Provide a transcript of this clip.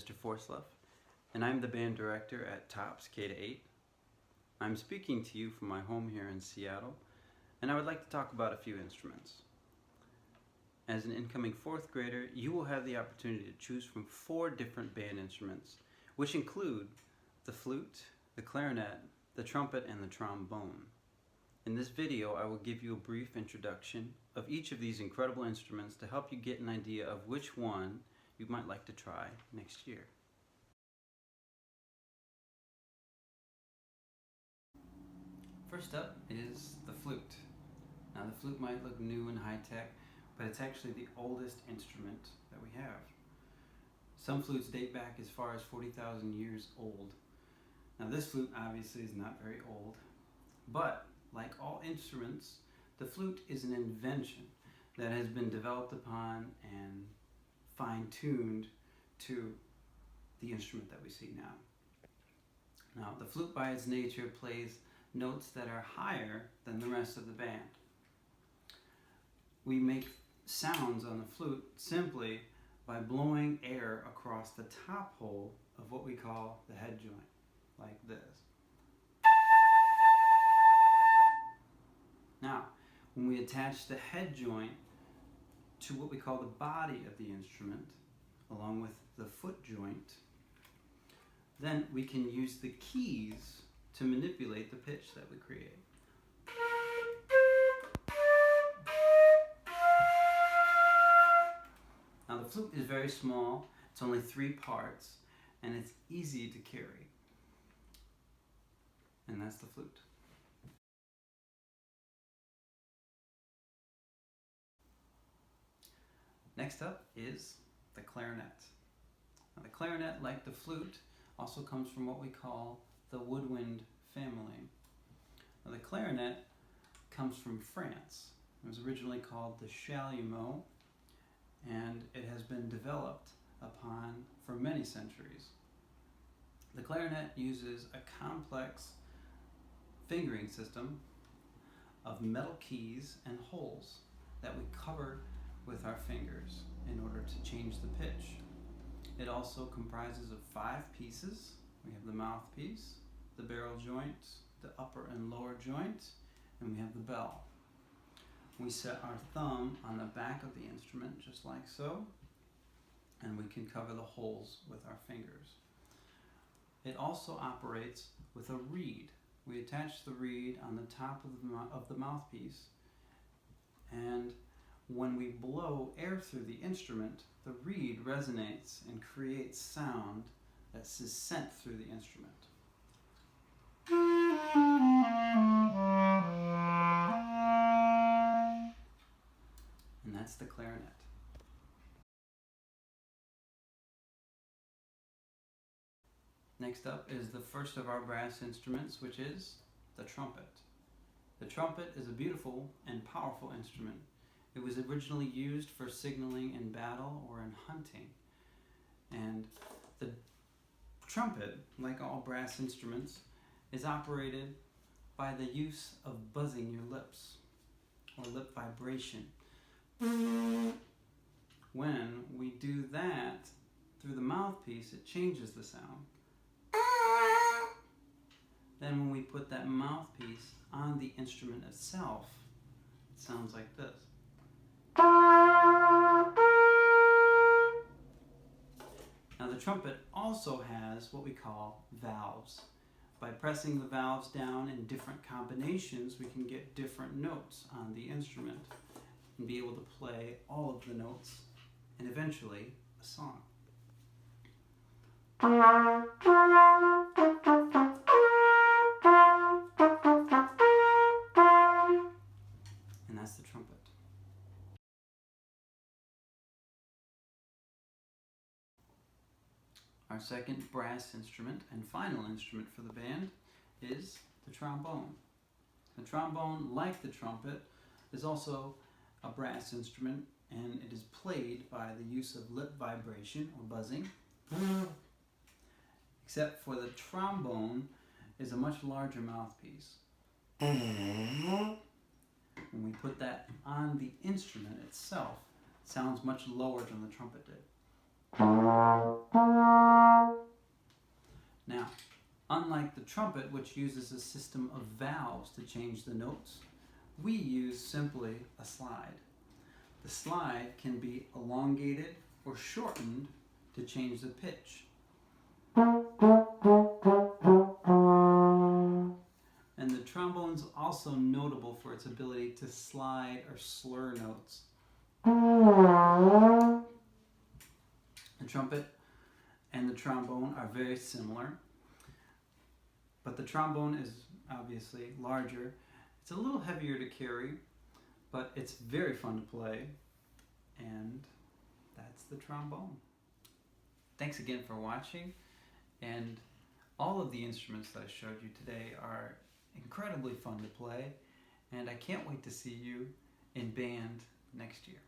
Mr. Forsluff, and I'm the band director at TOPS K-8. I'm speaking to you from my home here in Seattle, and I would like to talk about a few instruments. As an incoming 4th grader, you will have the opportunity to choose from 4 different band instruments, which include the flute, the clarinet, the trumpet, and the trombone. In this video, I will give you a brief introduction of each of these incredible instruments to help you get an idea of which one you might like to try next year. First up is the flute. Now the flute might look new and high-tech, but it's actually the oldest instrument that we have. Some flutes date back as far as 40,000 years old. Now this flute obviously is not very old, but like all instruments, the flute is an invention that has been developed upon and fine-tuned to the instrument that we see now. Now the flute by its nature plays notes that are higher than the rest of the band. We make sounds on the flute simply by blowing air across the top hole of what we call the head joint, like this. Now, when we attach the head joint to what we call the body of the instrument, along with the foot joint, then we can use the keys to manipulate the pitch that we create. Now the flute is very small, it's only 3 parts, and it's easy to carry. And that's the flute. Next up is the clarinet. Now the clarinet, like the flute, also comes from what we call the woodwind family. Now the clarinet comes from France. It was originally called the chalumeau, and it has been developed upon for many centuries. The clarinet uses a complex fingering system of metal keys and holes that we cover with our fingers in order to change the pitch. It also comprises of 5 pieces. We have the mouthpiece, the barrel joint, the upper and lower joint, and we have the bell. We set our thumb on the back of the instrument just like so, and we can cover the holes with our fingers. It also operates with a reed. We attach the reed on the top of the mouthpiece, and when we blow air through the instrument, the reed resonates and creates sound that is sent through the instrument. And that's the clarinet. Next up is the first of our brass instruments, which is the trumpet. The trumpet is a beautiful and powerful instrument. It was originally used for signaling in battle or in hunting. And the trumpet, like all brass instruments, is operated by the use of buzzing your lips, or lip vibration. When we do that through the mouthpiece, it changes the sound. Then when we put that mouthpiece on the instrument itself, it sounds like this. Now the trumpet also has what we call valves. By pressing the valves down in different combinations, we can get different notes on the instrument and be able to play all of the notes and eventually a song. And that's the trumpet. Our second brass instrument and final instrument for the band is the trombone. The trombone, like the trumpet, is also a brass instrument, and it is played by the use of lip vibration or buzzing. Except for the trombone is a much larger mouthpiece. When we put that on the instrument itself, it sounds much lower than the trumpet did. Now, unlike the trumpet, which uses a system of valves to change the notes, we use simply a slide. The slide can be elongated or shortened to change the pitch. And the trombone's also notable for its ability to slide or slur notes. The trumpet and the trombone are very similar, but the trombone is obviously larger. It's a little heavier to carry, but it's very fun to play, and that's the trombone. Thanks again for watching, and all of the instruments that I showed you today are incredibly fun to play, and I can't wait to see you in band next year.